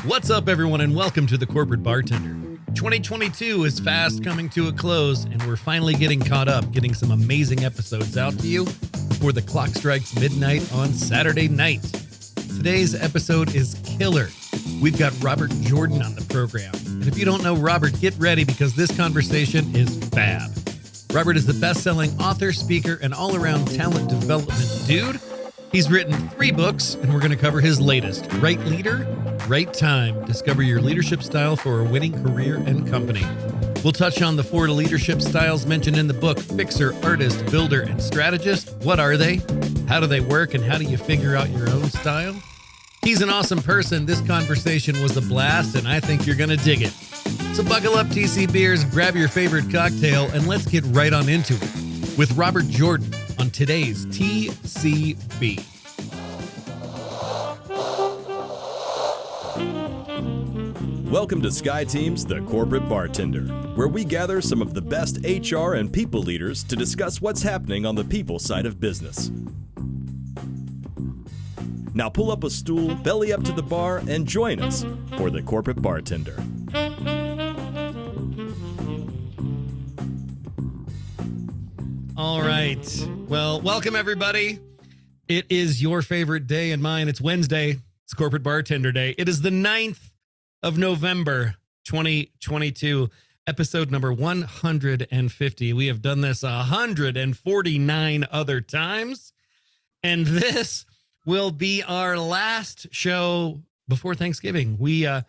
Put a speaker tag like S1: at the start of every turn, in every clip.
S1: What's up, everyone, and welcome to the Corporate Bartender. 2022 is fast coming to a close, and we're finally getting caught up, getting some amazing episodes out to you before the clock strikes midnight on Saturday night. Today's episode is killer. We've got Robert Jordan on the program. And if you don't know Robert, get ready because this conversation is fab. Robert is the best-selling author, speaker, and all-around talent development dude. He's written 3 books, and we're going to cover his latest, Right Leader, Right Time. Discover your leadership style for a winning career and company. We'll touch on the 4 leadership styles mentioned in the book, Fixer, Artist, Builder, and Strategist. What are they? How do they work? And how do you figure out your own style? He's an awesome person. This conversation was a blast, and I think you're going to dig it. So buckle up, TC Beers, grab your favorite cocktail, and let's get right on into it with Robert Jordan on today's TCB.
S2: Welcome to SkyTeam's The Corporate Bartender, where we gather some of the best HR and people leaders to discuss what's happening on the people side of business. Now pull up a stool, belly up to the bar, and join us for The Corporate Bartender.
S1: All right. Well, welcome, everybody. It is your favorite day and mine. It's Wednesday. It's Corporate Bartender Day. It is the 9th of November, 2022, episode number 150. We have done this 149 other times, and this will be our last show before Thanksgiving. We've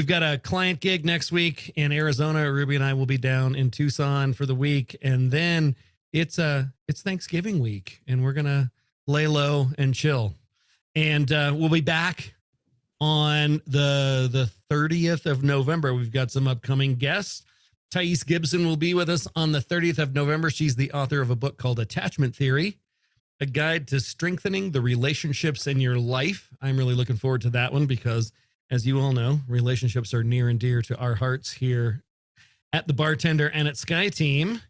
S1: got a client gig next week in Arizona. Ruby and I will be down in Tucson for the week, and then it's Thanksgiving week, and we're gonna lay low and chill. And we'll be back on the 30th of November. We've got some upcoming guests. Thais Gibson will be with us on the 30th of November. She's the author of a book called Attachment Theory, a guide to strengthening the relationships in your life. I'm really looking forward to that one because, as you all know, relationships are near and dear to our hearts here at the Bartender and at SkyTeam.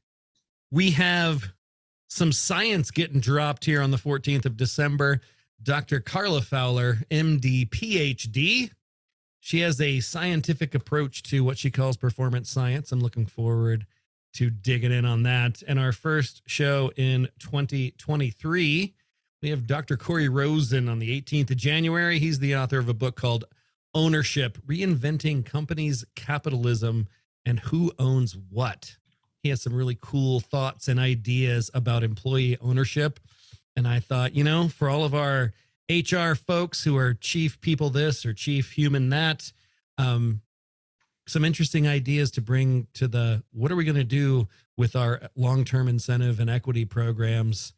S1: We have some science getting dropped here on the 14th of December. Dr. Carla Fowler, MD, PhD. She has a scientific approach to what she calls performance science. I'm looking forward to digging in on that. And our first show in 2023, we have Dr. Corey Rosen on the 18th of January. He's the author of a book called Ownership, Reinventing Companies' Capitalism and Who Owns What. He has some really cool thoughts and ideas about employee ownership. And I thought, for all of our HR folks who are chief people this or chief human that, some interesting ideas to bring to what are we going to do with our long-term incentive and equity programs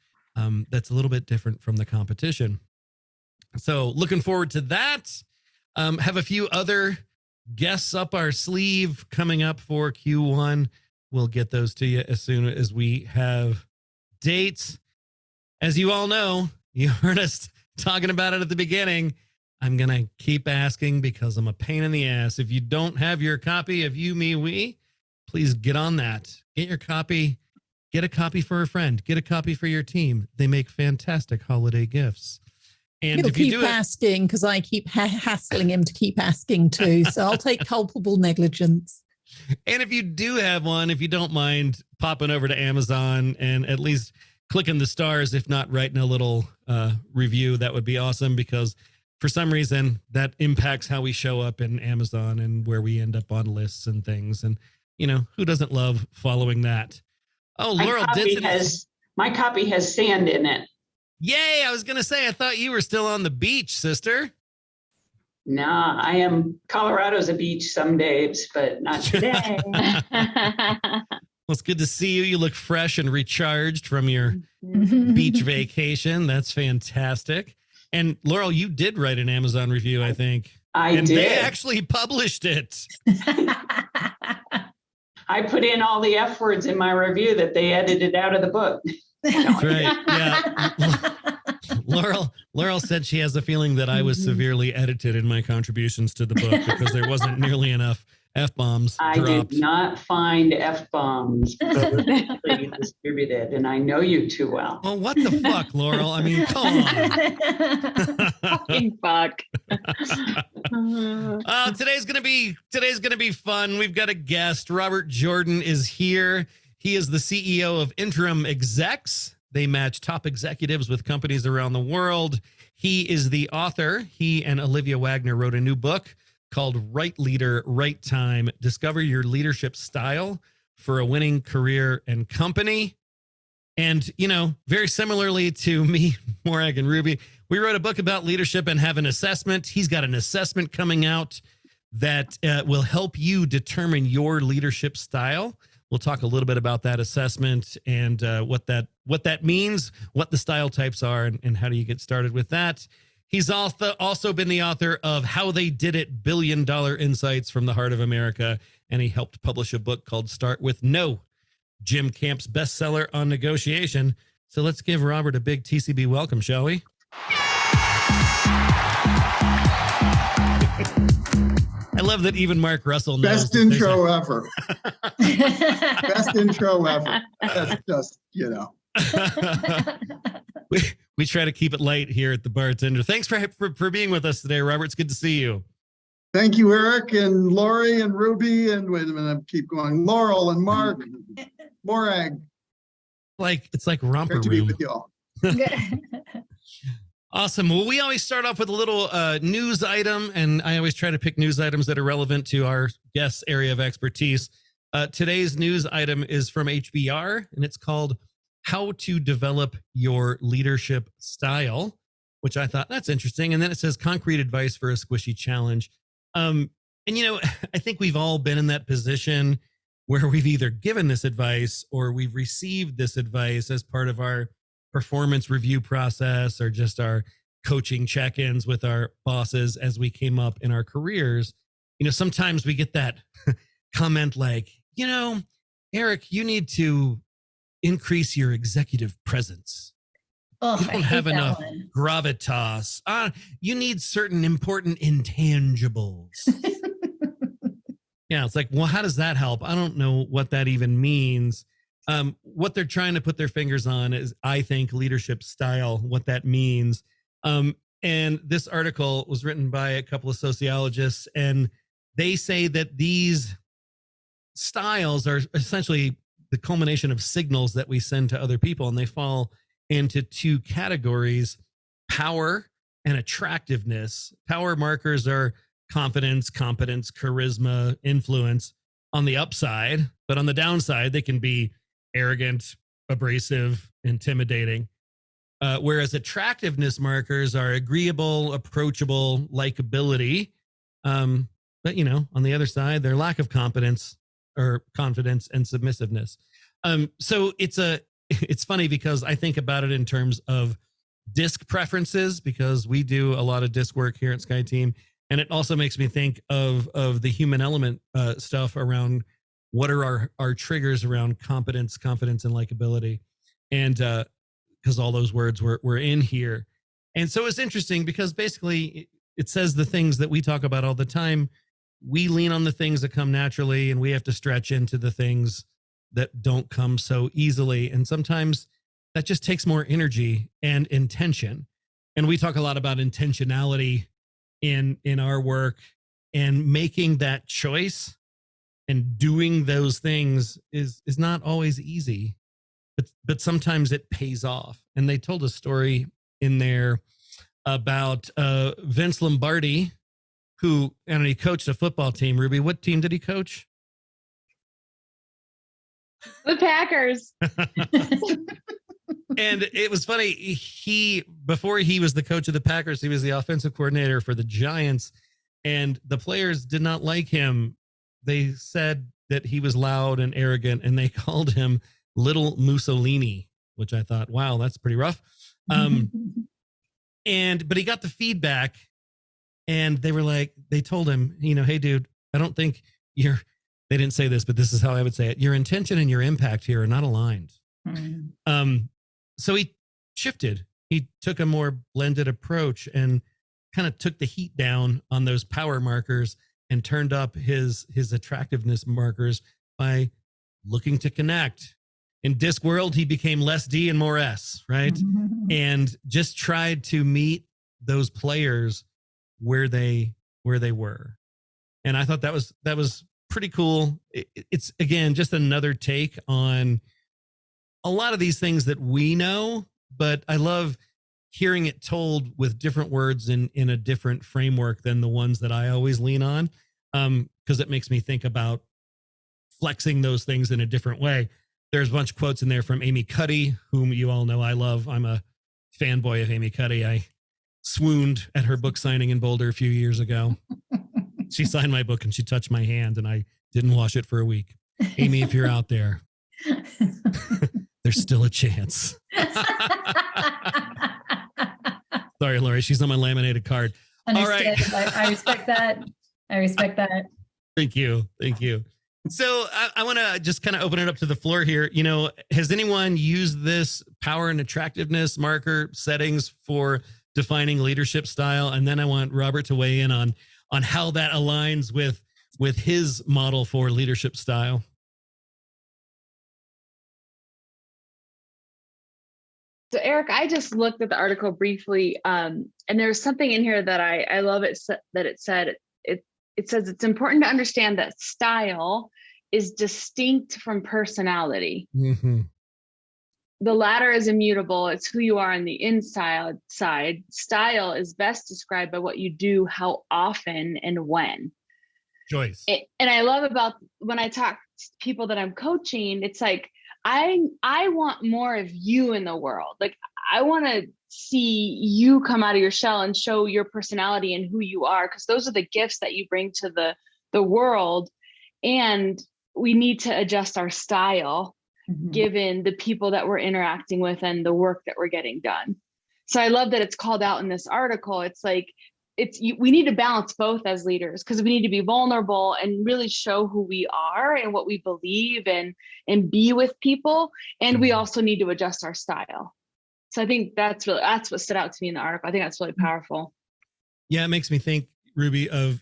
S1: that's a little bit different from the competition. So looking forward to that. Have a few other guests up our sleeve coming up for Q1. We'll get those to you as soon as we have dates. As you all know, you heard us talking about it at the beginning. I'm going to keep asking because I'm a pain in the ass. If you don't have your copy of You, Me, We, please get on that. Get your copy. Get a copy for a friend. Get a copy for your team. They make fantastic holiday gifts. And
S3: He'll
S1: if you
S3: keep
S1: do
S3: asking because I keep hassling him to keep asking too. So I'll take culpable negligence.
S1: And if you do have one, if you don't mind popping over to Amazon and at least clicking the stars, if not writing a little review, that would be awesome because for some reason that impacts how we show up in Amazon and where we end up on lists and things. And, who doesn't love following that? Oh, Laurel
S4: My copy has sand in it.
S1: Yay. I was going to say, I thought you were still on the beach, sister.
S4: Nah, I am. Colorado's a beach some days, but not today.
S1: Well, it's good to see you. You look fresh and recharged from your beach vacation. That's fantastic. And Laurel, you did write an Amazon review, I think.
S4: I did.
S1: They actually published it.
S4: I put in all the F words in my review that they edited out of the book.
S1: That's right. Yeah. Laurel said she has a feeling that I was severely edited in my contributions to the book because there wasn't nearly enough F-bombs
S4: I
S1: dropped.
S4: did not find F-bombs publicly distributed, and I know you too well.
S1: Well, what the fuck, Laurel? I mean, come on.
S5: Fucking fuck.
S1: Today's gonna be fun. We've got a guest. Robert Jordan is here. He is the CEO of Interim Execs. They match top executives with companies around the world. He is the author. He and Olivia Wagner wrote a new book called Right Leader, Right Time. Discover your leadership style for a winning career and company. And, you know, very similarly to me, Morag and Ruby, we wrote a book about leadership and have an assessment. He's got an assessment coming out that will help you determine your leadership style. We'll talk a little bit about that assessment and what that means, what the style types are, and how do you get started with that. He's also been the author of How They Did It, $1 Billion Insights from the Heart of America. And he helped publish a book called Start With No, Jim Camp's bestseller on negotiation. So let's give Robert a big TCB welcome, shall we? I love that even Mark Russell knows.
S6: Best intro ever. Best intro ever. That's just, you know.
S1: We try to keep it light here at the Bartender. Thanks for being with us today, Robert. It's good to see you.
S6: Thank you, Eric and Lori and Ruby and wait a minute, I keep going. Laurel and Mark, Morag.
S1: It's like romper
S6: Great to be
S1: room.
S6: with y'all.
S1: Awesome. Well, we always start off with a little news item, and I always try to pick news items that are relevant to our guest's area of expertise. Today's news item is from HBR, and it's called How to Develop Your Leadership Style, which I thought that's interesting. And then it says concrete advice for a squishy challenge. And, you know, I think we've all been in that position where we've either given this advice or we've received this advice as part of our performance review process or just our coaching check-ins with our bosses as we came up in our careers. You know, sometimes we get that comment like, you know, Eric, you need to increase your executive presence.
S5: Oh,
S1: You don't have enough gravitas. You need certain important intangibles. Yeah, it's like, well, how does that help? I don't know what that even means. What they're trying to put their fingers on is, I think, leadership style, what that means. And this article was written by a couple of sociologists, and they say that these styles are essentially the culmination of signals that we send to other people, and they fall into two categories: power and attractiveness. Power markers are confidence, competence, charisma, influence on the upside, but on the downside, they can be arrogant, abrasive, intimidating. Whereas attractiveness markers are agreeable, approachable, likability. But, you know, on the other side, their lack of competence or confidence and submissiveness. So it's funny because I think about it in terms of disc preferences, because we do a lot of disc work here at Sky Team. And it also makes me think of the human element stuff around what are our triggers around competence, confidence, and likability. And because all those words were in here. And so it's interesting because basically it says the things that we talk about all the time. We lean on the things that come naturally, and we have to stretch into the things that don't come so easily. And sometimes that just takes more energy and intention. And we talk a lot about intentionality in our work, and making that choice and doing those things is not always easy, but sometimes it pays off. And they told a story in there about Vince Lombardi, who, and he coached a football team. Ruby, what team did he coach?
S5: The Packers.
S1: And it was funny. Before he was the coach of the Packers, he was the offensive coordinator for the Giants, and the players did not like him. They said that he was loud and arrogant, and they called him Little Mussolini, which I thought, wow, that's pretty rough. But he got the feedback, and they told him, you know, hey, dude, I don't think they didn't say this, but this is how I would say it. Your intention and your impact here are not aligned. So he shifted. He took a more blended approach and kind of took the heat down on those power markers and turned up his attractiveness markers by looking to connect. In Discworld, he became less D and more S, right? And just tried to meet those players where they were. And I thought that was pretty cool. It's again just another take on a lot of these things that we know, but I love hearing it told with different words in a different framework than the ones that I always lean on, because it makes me think about flexing those things in a different way. There's a bunch of quotes in there from Amy Cuddy, whom you all know I love. I'm a fanboy of Amy Cuddy. I swooned at her book signing in Boulder a few years ago. She signed my book and she touched my hand and I didn't wash it for a week. Amy, if you're out there, there's still a chance. Sorry, Lori, she's on my laminated card.
S7: Understood.
S1: All right.
S7: I respect that. I respect that.
S1: Thank you. Thank you. So I want to just kind of open it up to the floor here. You know, has anyone used this power and attractiveness marker settings for defining leadership style? And then I want Robert to weigh in on how that aligns with his model for leadership style.
S5: So Eric, I just looked at the article briefly, and there's something in here that I love. It said it's important to understand that style is distinct from personality.
S1: Mm-hmm.
S5: The latter is immutable. It's who you are on the inside side. Style is best described by what you do, how often, and when.
S1: Joyce.
S5: And I love about when I talk to people that I'm coaching, it's like, I want more of you in the world. Like, I want to see you come out of your shell and show your personality and who you are, because those are the gifts that you bring to the world. And we need to adjust our style given the people that we're interacting with and the work that we're getting done. So I love that it's called out in this article. It's like, we need to balance both as leaders, because we need to be vulnerable and really show who we are and what we believe and be with people. And we also need to adjust our style. So I think that's what stood out to me in the article. I think that's really powerful.
S1: Yeah. It makes me think, Ruby, of,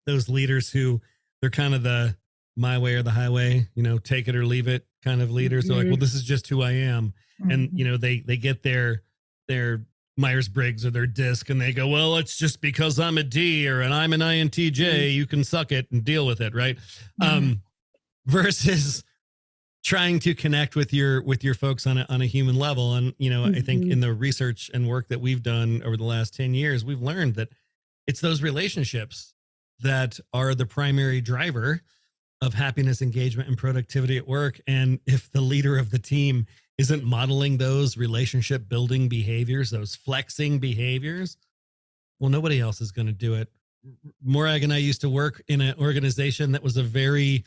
S1: those leaders who they're kind of the my way or the highway, take it or leave it kind of leaders. They're like, well, this is just who I am. And, they get their Myers-Briggs or their disc and they go, well, it's just because I'm a D or I'm an INTJ, you can suck it and deal with it. Right. Versus trying to connect with your folks on a human level. And, I think in the research and work that we've done over the last 10 years, we've learned that it's those relationships that are the primary driver of happiness, engagement, and productivity at work. And if the leader of the team isn't modeling those relationship building behaviors, those flexing behaviors, well, nobody else is going to do it. Morag and I used to work in an organization that was a very,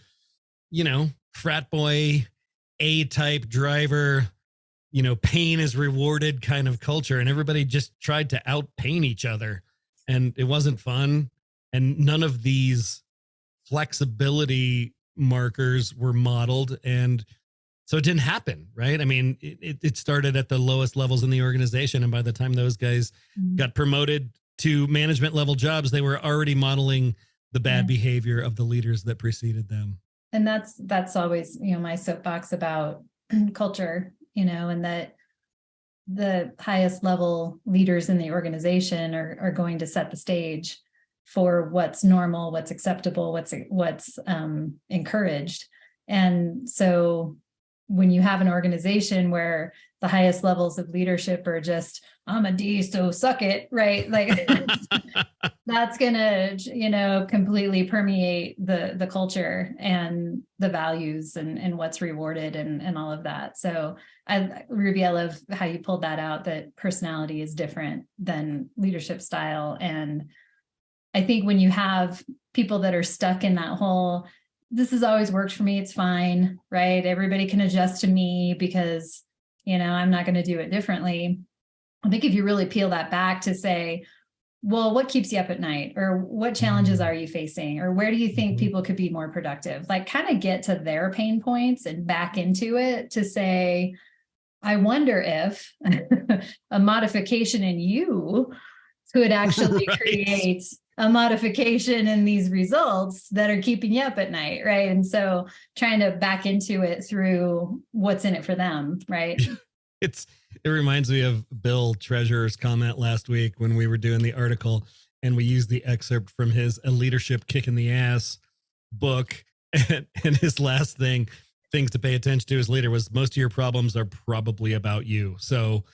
S1: frat boy, A-type driver, pain is rewarded kind of culture. And everybody just tried to out-pain each other. And it wasn't fun. And none of these flexibility markers were modeled. And so it didn't happen, right? I mean, it started at the lowest levels in the organization. And by the time those guys got promoted to management level jobs, they were already modeling the bad behavior of the leaders that preceded them.
S7: And that's always, my soapbox about culture, and that the highest level leaders in the organization are going to set the stage for what's normal, what's acceptable, what's encouraged. And so when you have an organization where the highest levels of leadership are just, I'm a D, so suck it, right? Like that's gonna, completely permeate the culture and the values and what's rewarded and all of that. So Ruby, I love how you pulled that out, that personality is different than leadership style. And I think when you have people that are stuck in that whole, this has always worked for me, it's fine, right? Everybody can adjust to me because, I'm not going to do it differently. I think if you really peel that back to say, well, what keeps you up at night? Or what challenges are you facing? Or where do you think people could be more productive? Like kind of get to their pain points and back into it to say, I wonder if a modification in you could actually create a modification in these results that are keeping you up at night, right? And so trying to back into it through what's in it for them, right?
S1: It reminds me of Bill Treasurer's comment last week when we were doing the article and we used the excerpt from his A Leadership Kick in the Ass book. And his last things to pay attention to as leader was most of your problems are probably about you. So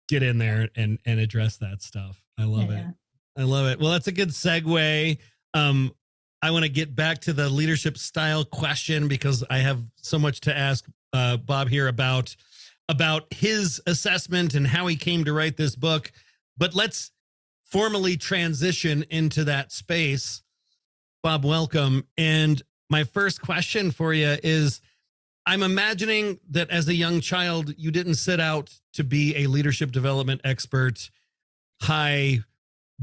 S1: get in there and address that stuff. I love it. I love it. Well, that's a good segue. I want to get back to the leadership style question because I have so much to ask Bob here about his assessment and how he came to write this book. But let's formally transition into that space. Bob, welcome. And my first question for you is, I'm imagining that as a young child, you didn't set out to be a leadership development expert, high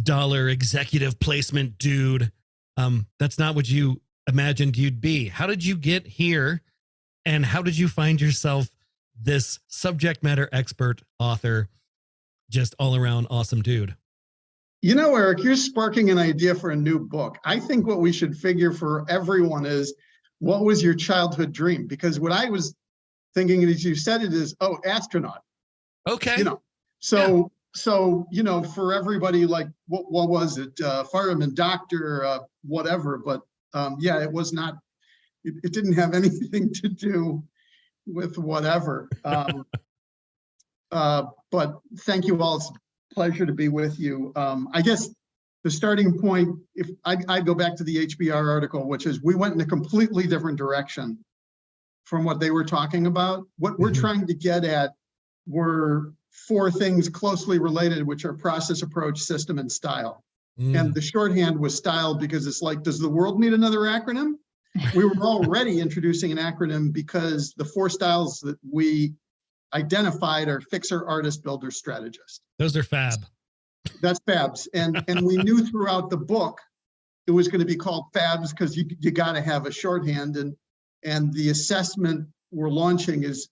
S1: dollar executive placement dude. That's not what you imagined you'd be. How did you get here? And how did you find yourself this subject matter expert, author, just all around awesome dude?
S6: You know, Eric, you're sparking an idea for a new book. I think what we should figure for everyone is, what was your childhood dream? Because what I was thinking as you said it is, astronaut.
S1: Okay.
S6: You know, so, you know, for everybody, like, what was it? Fireman, doctor, whatever. But yeah, it was not, it didn't have anything to do with whatever. But thank you all. It's a pleasure to be with you. I guess the starting point, if I go back to the HBR article, which is we went in a completely different direction from what they were talking about. What we're trying to get at were four things closely related, which are process, approach, system, and style. And the shorthand was style because it's like, does the world need another acronym? We were already introducing an acronym because the four styles that we identified are fixer, artist, builder, strategist.
S1: Those are fab.
S6: That's FABs. And we knew throughout the book it was going to be called FABs because you got to have a shorthand. And the assessment we're launching is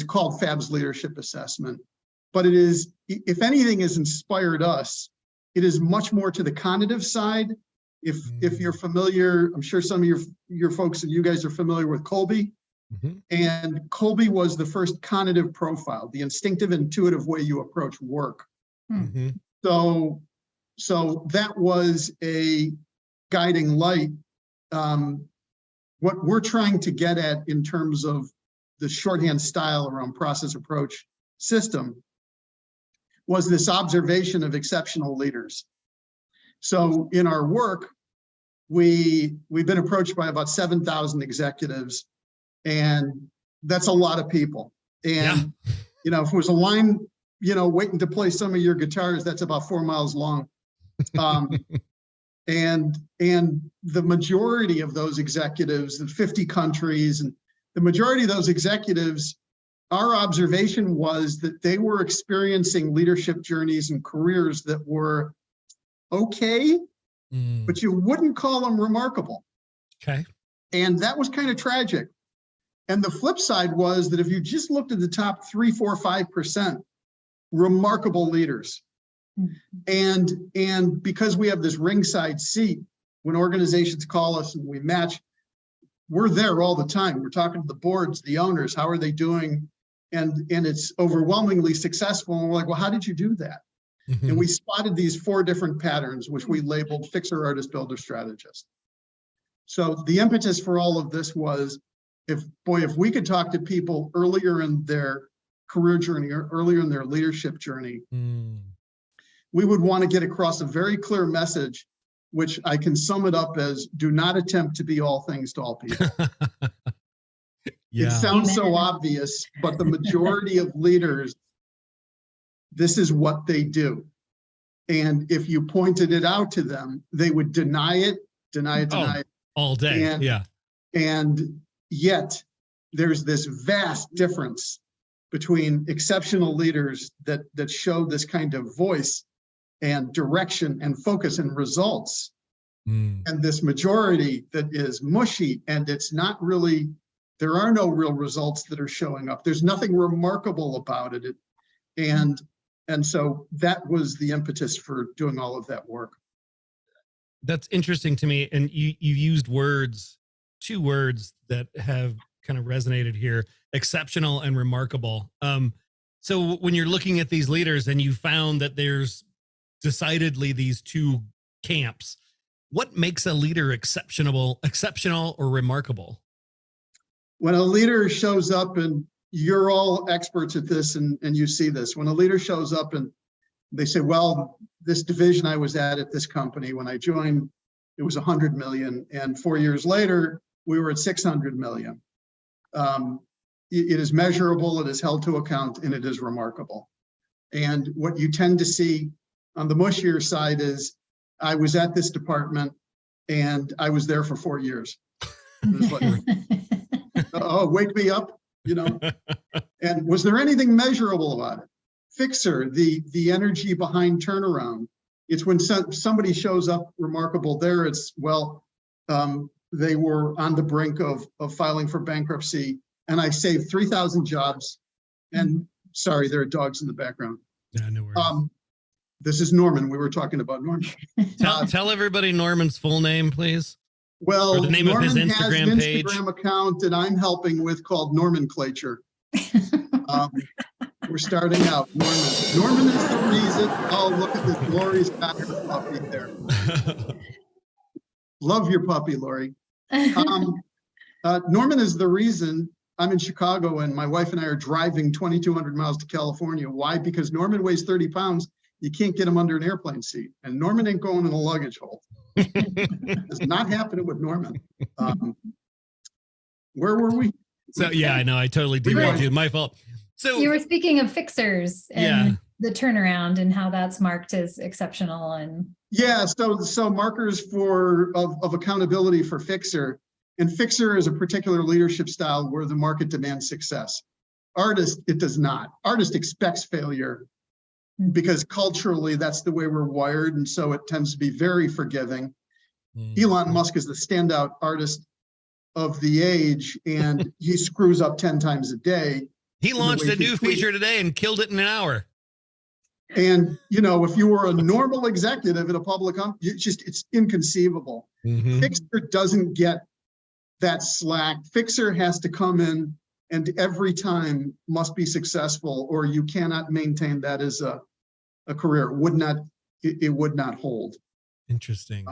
S6: called FABs Leadership Assessment. But it is, if anything has inspired us, it is much more to the cognitive side. If you're familiar, I'm sure some of your folks and you guys are familiar with Kolbe. And Kolbe was the first cognitive profile, the instinctive, intuitive way you approach work. So that was a guiding light. What we're trying to get at in terms of the shorthand style around process, approach, system was this observation of exceptional leaders. So in our work, we've been approached by about 7,000 executives, and that's a lot of people. And you know, if it was a line, you know, waiting to play some of your guitars, that's about 4 miles long. And the majority of those executives, the 50 countries, and the majority of those executives, our observation was that they were experiencing leadership journeys and careers that were okay, but you wouldn't call them remarkable.
S1: Okay.
S6: And that was kind of tragic. And the flip side was that if you just looked at the top 3, 4, 5%, remarkable leaders. And because we have this ringside seat, when organizations call us and we match, we're there all the time. We're talking to the boards, the owners, how are they doing? And it's overwhelmingly successful. And we're like, well, how did you do that? And we spotted these 4 different patterns, which we labeled fixer, artist, builder, strategist. So the impetus for all of this was, if we could talk to people earlier in their career journey or earlier in their leadership journey, we would want to get across a very clear message, which I can sum it up as, do not attempt to be all things to all people. It sounds so obvious, but the majority of leaders, this is what they do. And if you pointed it out to them, they would deny it
S1: all day.
S6: And yet there's this vast difference between exceptional leaders that show this kind of voice and direction and focus and results, and this majority that is mushy, and it's not really, there are no real results that are showing up. There's nothing remarkable about it. And so that was the impetus for doing all of that work.
S1: That's interesting to me. And you used two words that have kind of resonated here: exceptional and remarkable. So when you're looking at these leaders and you found that there's decidedly these two camps, what makes a leader exceptional or remarkable?
S6: When a leader shows up, and you're all experts at this, and you see this, when a leader shows up and they say, well, this division I was at this company, when I joined, it was 100 million. And 4 years later, we were at 600 million. It is measurable, it is held to account, and it is remarkable. And what you tend to see on the mushier side is, I was at this department and I was there for 4 years. Like, oh, wake me up, And was there anything measurable about it? Fixer, the energy behind turnaround. It's when somebody shows up remarkable there, it's, well, they were on the brink of filing for bankruptcy, and I saved 3,000 jobs. And sorry, there are dogs in the background.
S1: Yeah, no worries.
S6: This is Norman. We were talking about Norman.
S1: Tell everybody Norman's full name, please.
S6: Well,
S1: or the name
S6: Norman
S1: of his Instagram
S6: has an
S1: page.
S6: Instagram account that I'm helping with called Normanclature. We're starting out. Norman is the reason. Oh, look at this. Lori's got her puppy there. Love your puppy, Lori. Norman is the reason I'm in Chicago and my wife and I are driving 2,200 miles to California. Why? Because Norman weighs 30 pounds. You can't get him under an airplane seat. And Norman ain't going in a luggage hold. It's not happening with Norman. Where were we?
S1: So, yeah, I know. I totally derailed you. My fault. So
S7: you were speaking of fixers and the turnaround and how that's marked as exceptional. And
S6: yeah, so markers of accountability for Fixer. And Fixer is a particular leadership style where the market demands success. Artist, it does not. Artist expects failure because culturally that's the way we're wired, and so it tends to be very forgiving. Elon Musk is the standout artist of the age, and he screws up 10 times a day.
S1: He launched a new feature today and killed it in an hour.
S6: And, if you were a normal executive at a public company, it's inconceivable. Fixer doesn't get that slack. Fixer has to come in and every time must be successful, or you cannot maintain that as a career. It would not hold.
S1: Interesting.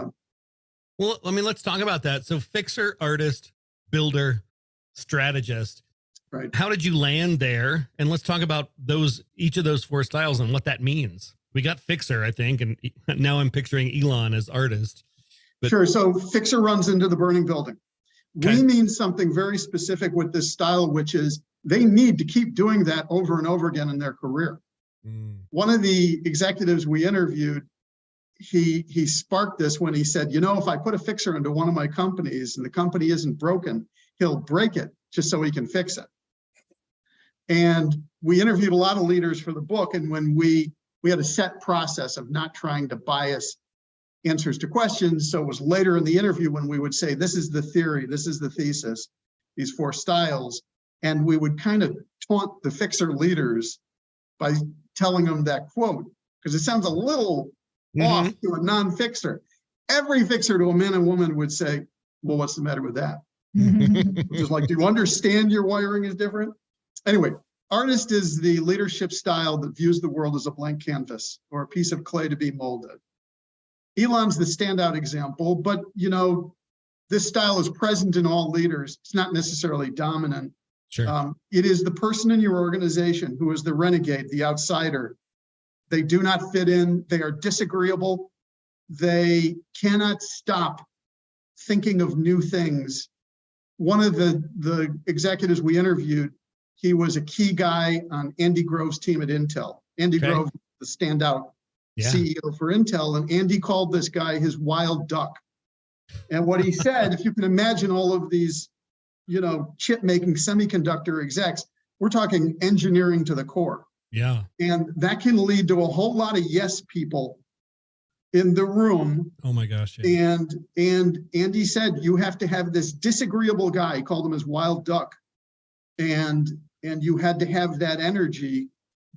S1: Well, let's talk about that. So Fixer, artist, builder, strategist.
S6: Right.
S1: How did you land there? And let's talk about each of those four styles and what that means. We got Fixer, I think, and now I'm picturing Elon as artist.
S6: Sure. So Fixer runs into the burning building. Okay. We mean something very specific with this style, which is they need to keep doing that over and over again in their career. One of the executives we interviewed, he sparked this when he said, if I put a fixer into one of my companies and the company isn't broken, he'll break it just so he can fix it. And we interviewed a lot of leaders for the book. And when we had a set process of not trying to bias answers to questions. So it was later in the interview when we would say, this is the theory, this is the thesis, these four styles. And we would kind of taunt the fixer leaders by telling them that quote, because it sounds a little off to a non-fixer. Every fixer to a man and woman would say, well, what's the matter with that? Just like, do you understand your wiring is different? Anyway, artist is the leadership style that views the world as a blank canvas or a piece of clay to be molded. Elon's the standout example, but this style is present in all leaders. It's not necessarily dominant.
S1: Sure.
S6: It is the person in your organization who is the renegade, the outsider. They do not fit in. They are disagreeable. They cannot stop thinking of new things. One of the executives we interviewed, he was a key guy on Andy Grove's team at Intel. Andy Grove, the standout CEO for Intel, and Andy called this guy his wild duck. And what he said, if you can imagine all of these, chip-making semiconductor execs, we're talking engineering to the core.
S1: Yeah.
S6: And that can lead to a whole lot of yes people in the room.
S1: Oh my gosh. Yeah.
S6: And Andy said, you have to have this disagreeable guy, he called him his wild duck. And you had to have that energy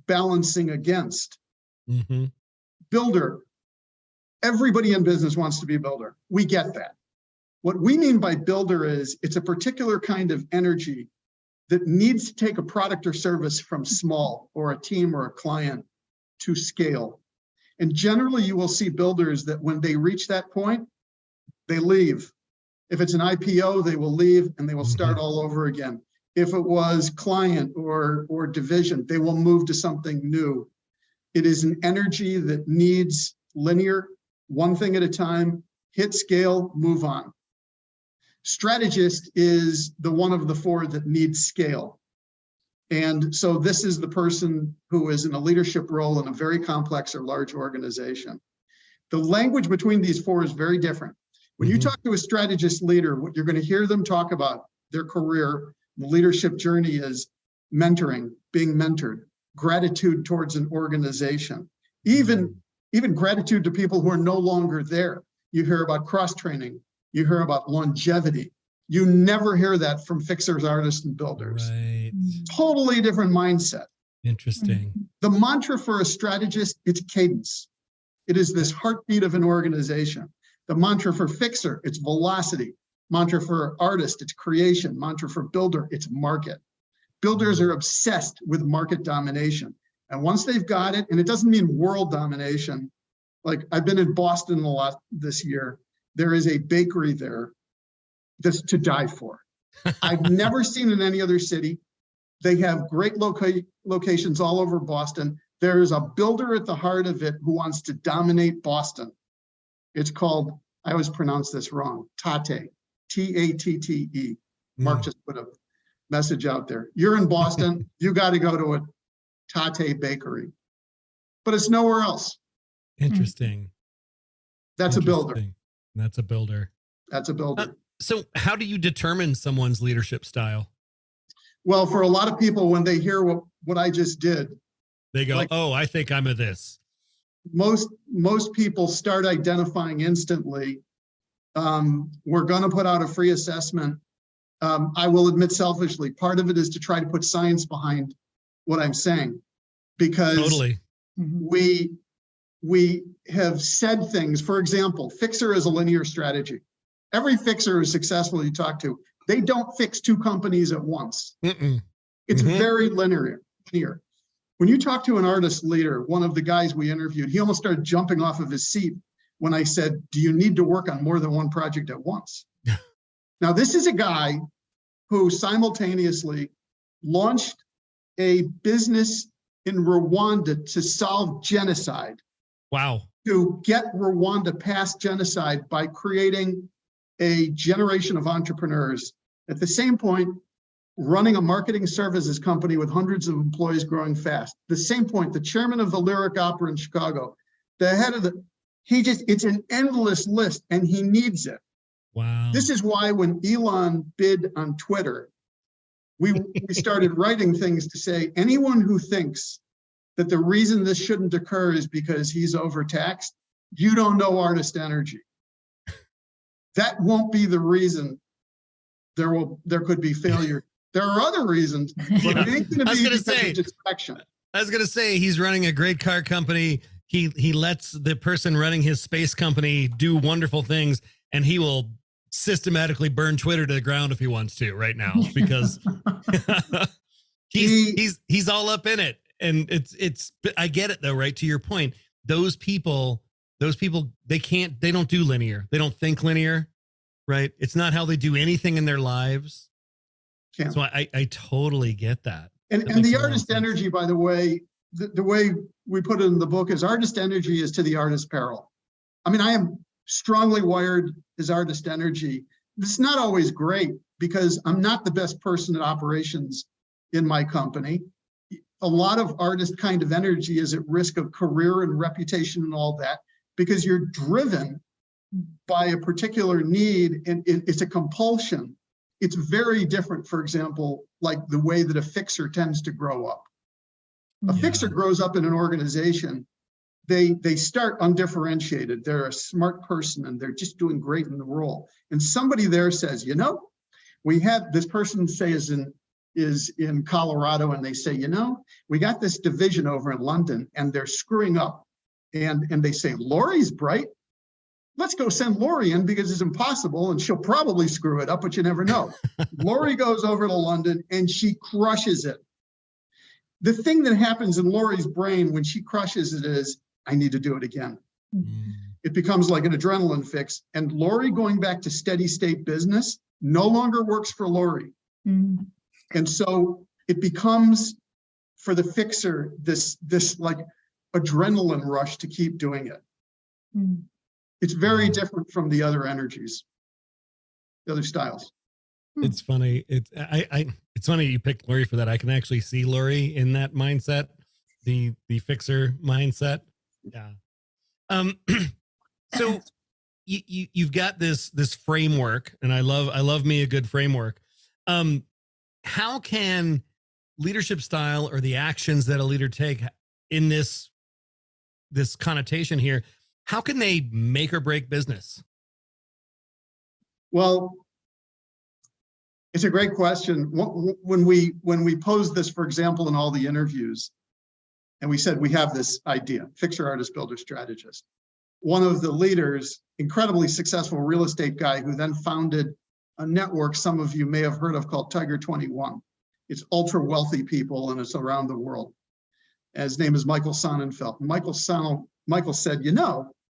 S6: balancing against. Builder. Everybody in business wants to be a builder. We get that. What we mean by builder is it's a particular kind of energy that needs to take a product or service from small or a team or a client to scale. And generally you will see builders that when they reach that point, they leave. If it's an IPO, they will leave and they will start all over again. If it was client or division, they will move to something new. It is an energy that needs linear, one thing at a time, hit scale, move on. Strategist is the one of the four that needs scale. And so this is the person who is in a leadership role in a very complex or large organization. The language between these four is very different. When you talk to a strategist leader, what you're going to hear them talk about their career, the leadership journey is mentoring, being mentored, gratitude towards an organization, even gratitude to people who are no longer there. You hear about cross-training. You hear about longevity. You never hear that from fixers, artists, and builders.
S1: Right.
S6: Totally different mindset.
S1: Interesting.
S6: The mantra for a strategist, it's cadence. It is this heartbeat of an organization. The mantra for fixer, it's velocity. Mantra for artist, it's creation. Mantra for builder, it's market. Builders are obsessed with market domination. And once they've got it, and it doesn't mean world domination, like I've been in Boston a lot this year. There is a bakery there that's to die for. I've never seen in any other city. They have great locations all over Boston. There is a builder at the heart of it who wants to dominate Boston. It's called, I always pronounce this wrong, Tate, T-A-T-T-E. Mark just put a message out there. You're in Boston, you got to go to a Tate bakery. But it's nowhere else.
S1: Interesting.
S6: That's a builder.
S1: That's a builder.
S6: That's a builder.
S1: So how do you determine someone's leadership style?
S6: Well, for a lot of people, when they hear what I just did,
S1: They go,
S6: like,
S1: oh, I think I'm a this.
S6: Most people start identifying instantly. We're going to put out a free assessment. I will admit selfishly, part of it is to try to put science behind what I'm saying, because
S1: Totally.
S6: we have said things. For example, fixer is a linear strategy. Every fixer who's successful you talk to, they don't fix two companies at once. It's very linear. When you talk to an artist leader, one of the guys we interviewed, he almost started jumping off of his seat when I said, do you need to work on more than one project at once? Now, this is a guy who simultaneously launched a business in Rwanda to solve genocide.
S1: Wow.
S6: To get Rwanda past genocide by creating a generation of entrepreneurs. At the same point, running a marketing services company with hundreds of employees growing fast. The same point, the chairman of the Lyric Opera in Chicago, the head of it's an endless list, and he needs it.
S1: Wow.
S6: This is why when Elon bid on Twitter, we started writing things to say, anyone who thinks that the reason this shouldn't occur is because he's overtaxed, you don't know artist energy. That won't be the reason there could be failure. There are other reasons, but it ain't going to be because of distraction.
S1: I was going to say, he's running a great car company. He lets the person running his space company do wonderful things, and he will systematically burn Twitter to the ground if he wants to right now, because he's all up in it. And it's I get it though, right? To your point, those people, they don't do linear. They don't think linear, right? It's not how they do anything in their lives.
S6: Can't.
S1: So I totally get that.
S6: And the artist energy, by the way, the way we put it in the book is artist energy is to the artist's peril. I mean, I am strongly wired as artist energy. It's not always great because I'm not the best person at operations in my company. A lot of artist kind of energy is at risk of career and reputation and all that, because you're driven by a particular need and it's a compulsion. It's very different, for example, like the way that a fixer tends to grow up. A fixer grows up in an organization. They start undifferentiated. They're a smart person and they're just doing great in the role. And somebody there says, you know, we have this person say is in Colorado, and they say, you know, we got this division over in London and they're screwing up. And they say, Lori's bright. let's go send Lori in because it's impossible and she'll probably screw it up, but you never know. Lori goes over to London and she crushes it. The thing that happens in Lori's brain when she crushes it is, I need to do it again. It becomes like an adrenaline fix. And Lori going back to steady state business no longer works for Lori. And so it becomes, for the fixer, this like adrenaline rush to keep doing it. It's very different from the other energies, the other styles.
S1: It's funny. It's funny you picked Lori for that. I can actually see Lori in that mindset, the fixer mindset. Yeah. So you've got this framework, and I love me a good framework. How can leadership style or the actions that a leader take in this connotation here, how can they make or break business?
S6: Well, it's a great question. When we posed this, for example, in all the interviews, and we said we have this idea, fixer, artist, builder, strategist. One of the leaders, incredibly successful real estate guy who then founded a network some of you may have heard of called Tiger 21. It's ultra wealthy people and it's around the world. His name is Michael Sonnenfeld. Michael said,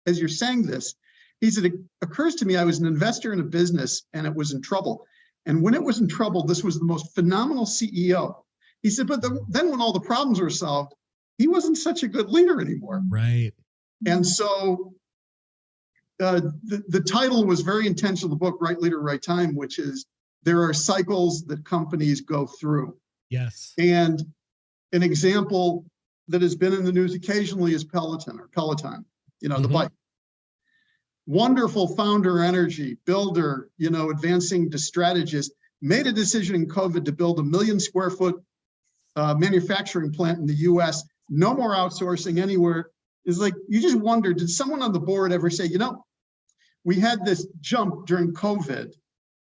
S6: as you're saying this, he said, it occurs to me I was an investor in a business and it was in trouble. And when it was in trouble, this was the most phenomenal CEO. He said, but then when all the problems were solved, he wasn't such a good leader anymore.
S1: Right.
S6: And so the title was very intentional, the book, Right Leader, Right Time, which is there are cycles that companies go through.
S1: Yes.
S6: And an example that has been in the news occasionally is Peloton, the bike. Wonderful founder energy, builder, advancing to strategist, made a decision in COVID to build 1 million square foot manufacturing plant in the US, no more outsourcing anywhere. It's like, you just wonder, did someone on the board ever say, we had this jump during COVID.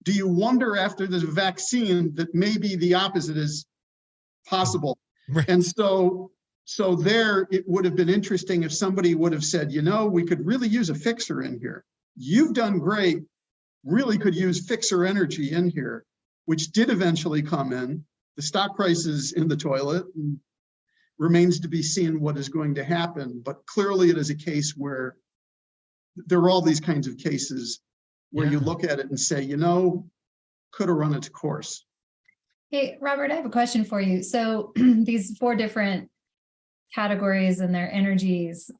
S6: Do you wonder after this vaccine that maybe the opposite is possible?
S1: Right.
S6: And so there, it would have been interesting if somebody would have said, we could really use a fixer in here. You've done great, really could use fixer energy in here, which did eventually come in. The stock price is in the toilet and remains to be seen what is going to happen. But clearly it is a case where there are all these kinds of cases where you look at it and say, could have run its course.
S7: Hey, Robert, I have a question for you. So these 4 different categories and their energies,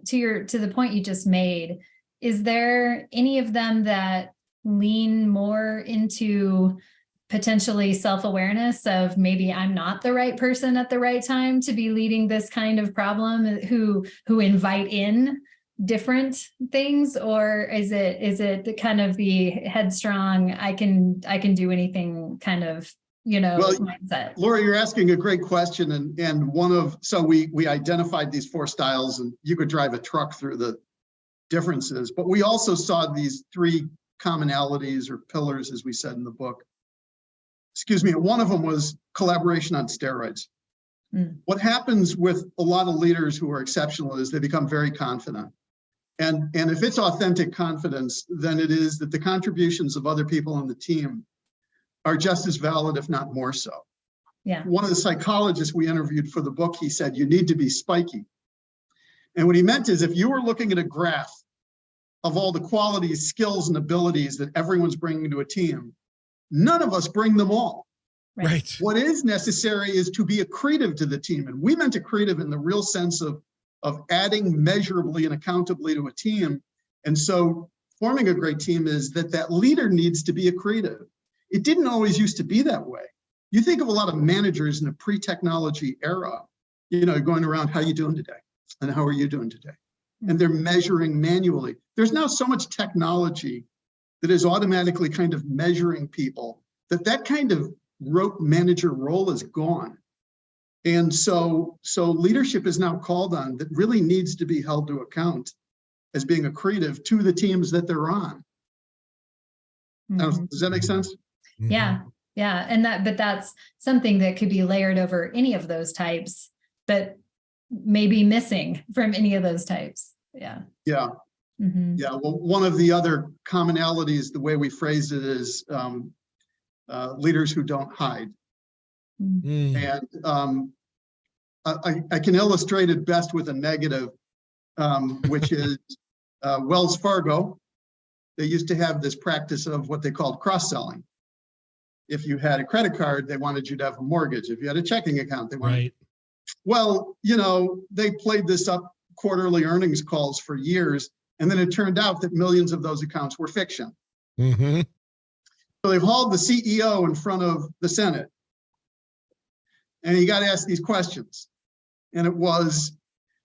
S7: to the point you just made, is there any of them that lean more into potentially self-awareness of maybe I'm not the right person at the right time to be leading this kind of problem, who invite in different things? Or is it kind of the headstrong, I can do anything kind of, mindset?
S6: Laura, you're asking a great question. And so we identified these 4 styles, and you could drive a truck through the differences, but we also saw these 3 commonalities or pillars, as we said in the book. One of them was collaboration on steroids. What happens with a lot of leaders who are exceptional is they become very confident. And if it's authentic confidence, then it is that the contributions of other people on the team are just as valid, if not more so.
S7: Yeah.
S6: One of the psychologists we interviewed for the book, he said, you need to be spiky. And what he meant is if you were looking at a graph of all the qualities, skills, and abilities that everyone's bringing to a team, none of us bring them all.
S1: Right.
S6: What is necessary is to be accretive to the team. And we meant accretive in the real sense of adding measurably and accountably to a team. And so forming a great team is that leader needs to be accretive. It didn't always used to be that way. You think of a lot of managers in a pre-technology era, going around, how are you doing today? And how are you doing today? And they're measuring manually. There's now so much technology that is automatically kind of measuring people that kind of rote manager role is gone. And so leadership is now called on that really needs to be held to account as being accretive to the teams that they're on. Does that make sense?
S7: Yeah. But that's something that could be layered over any of those types, but maybe missing from any of those types. Yeah.
S6: Yeah. Yeah, well, one of the other commonalities, the way we phrase it is leaders who don't hide. And I can illustrate it best with a negative, which is Wells Fargo. They used to have this practice of what they called cross-selling. If you had a credit card, they wanted you to have a mortgage. If you had a checking account, they wanted.
S1: Right.
S6: Well, they played this up quarterly earnings calls for years, and then it turned out that millions of those accounts were fiction.
S1: Mm-hmm.
S6: So they've hauled the CEO in front of the Senate, and he got asked these questions. And it was,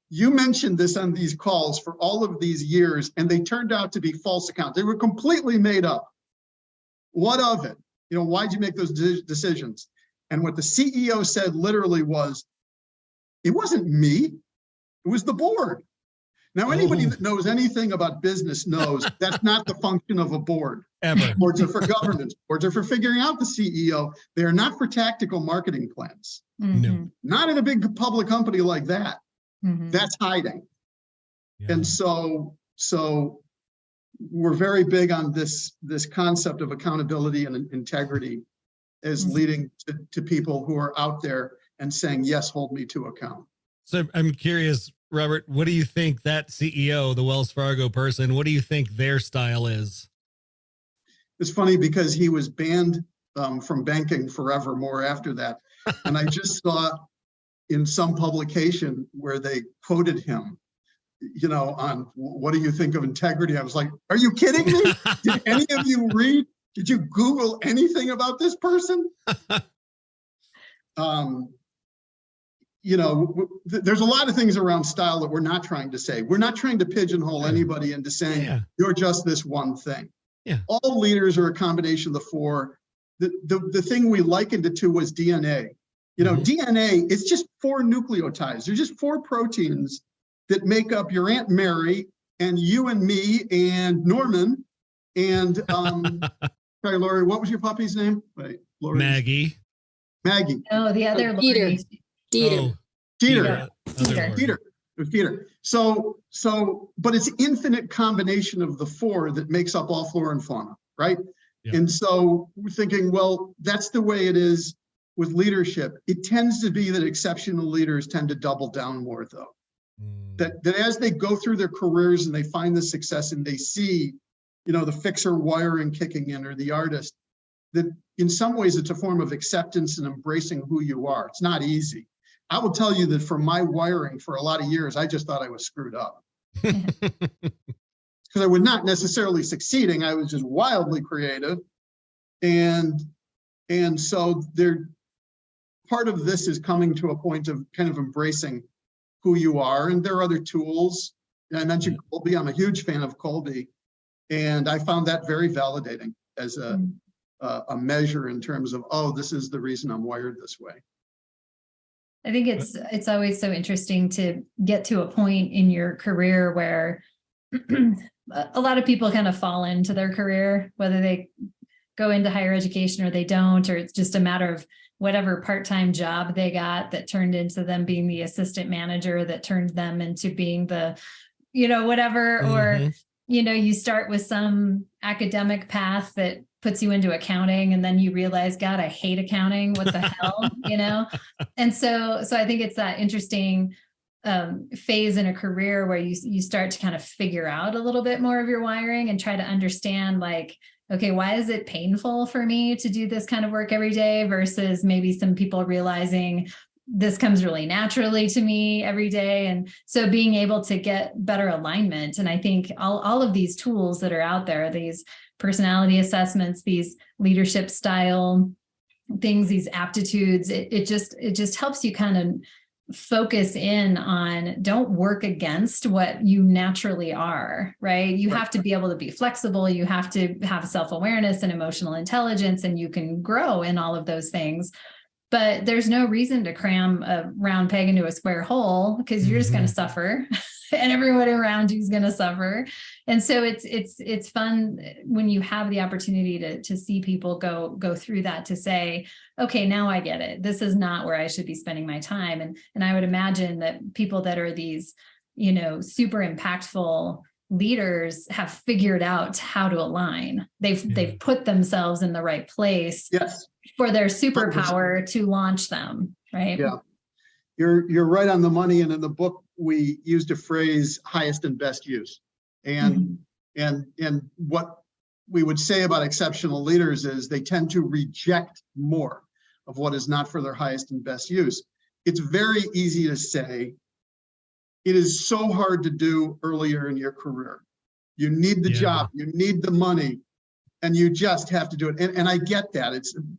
S6: you mentioned this on these calls for all of these years, and they turned out to be false accounts. They were completely made up. What of it? Why'd you make those decisions? And what the CEO said literally was, it wasn't me, it was the board. Now, anybody that knows anything about business knows that's not the function of a board.
S1: Ever.
S6: Boards are for governance. Boards are for figuring out the CEO. They are not for tactical marketing plans.
S1: No.
S6: Not in a big public company like that. That's hiding.
S1: Yeah.
S6: And so we're very big on this concept of accountability and integrity as leading to people who are out there and saying, yes, hold me to account.
S1: So I'm curious, Robert, what do you think that CEO, the Wells Fargo person, what do you think their style is?
S6: It's funny because he was banned from banking forevermore after that. And I just saw in some publication where they quoted him, on what do you think of integrity? I was like, are you kidding me? Did any of you read? Did you Google anything about this person? There's a lot of things around style that we're not trying to say. We're not trying to pigeonhole anybody into saying you're just this one thing.
S1: Yeah. All
S6: leaders are a combination of the four. The thing we likened it to was DNA. DNA, it's just 4 nucleotides. They're just 4 proteins that make up your Aunt Mary and you and me and Norman and sorry, Lori, what was your puppy's name? Wait, Lori.
S1: Maggie.
S7: Oh, the other
S3: Peter.
S7: Lori.
S3: Dieter.
S6: Peter.
S7: Peter.
S6: Peter. It was Peter. So, but it's infinite combination of the 4 that makes up all flora and fauna, right?
S1: Yeah.
S6: And so we're thinking, well, that's the way it is with leadership. It tends to be that exceptional leaders tend to double down more, though. That as they go through their careers and they find the success and they see, the fixer wiring kicking in or the artist, that in some ways it's a form of acceptance and embracing who you are. It's not easy. I will tell you that for my wiring for a lot of years, I just thought I was screwed up. Because I was not necessarily succeeding. I was just wildly creative. And so part of this is coming to a point of kind of embracing who you are. And there are other tools. I mentioned Colby. I'm a huge fan of Colby. And I found that very validating as a measure in terms of, this is the reason I'm wired this way.
S7: I think it's always so interesting to get to a point in your career where a lot of people kind of fall into their career, whether they go into higher education or they don't, or it's just a matter of whatever part-time job they got that turned into them being the assistant manager that turned them into being the, whatever, or, you start with some academic path that puts you into accounting and then you realize, God, I hate accounting. What the hell, And so I think it's that interesting phase in a career where you start to kind of figure out a little bit more of your wiring and try to understand, like, okay, why is it painful for me to do this kind of work every day versus maybe some people realizing this comes really naturally to me every day. And so being able to get better alignment. And I think all of these tools that are out there, these personality assessments, these leadership style things, these aptitudes, it just helps you kind of focus in on, don't work against what you naturally are, right? You have to be able to be flexible. You have to have self-awareness and emotional intelligence, and you can grow in all of those things. But there's no reason to cram a round peg into a square hole, because you're just going to suffer and everyone around you is going to suffer. And so it's fun when you have the opportunity to see people go through that, to say, okay, now I get it. This is not where I should be spending my time. And I would imagine that people that are these, super impactful leaders have figured out how to align. They've put themselves in the right place for their superpower to launch them, right?
S6: Yeah. You're right on the money. And in the book, we used a phrase, highest and best use. And what we would say about exceptional leaders is they tend to reject more of what is not for their highest and best use. It's very easy to say. It is so hard to do earlier in your career. You need the job, you need the money, and you just have to do it. And I get that.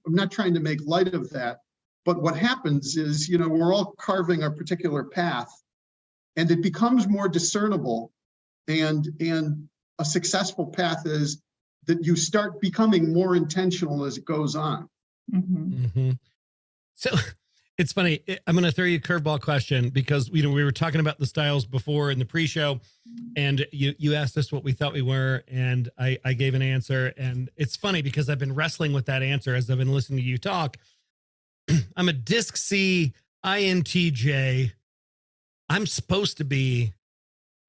S6: I'm not trying to make light of that. But what happens is, we're all carving a particular path, and it becomes more discernible. And a successful path is that you start becoming more intentional as it goes on.
S1: So it's funny. I'm going to throw you a curveball question because, we were talking about the styles before in the pre-show, and you asked us what we thought we were, and I gave an answer. And it's funny because I've been wrestling with that answer as I've been listening to you talk. I'm a Disc C INTJ. I'm supposed to be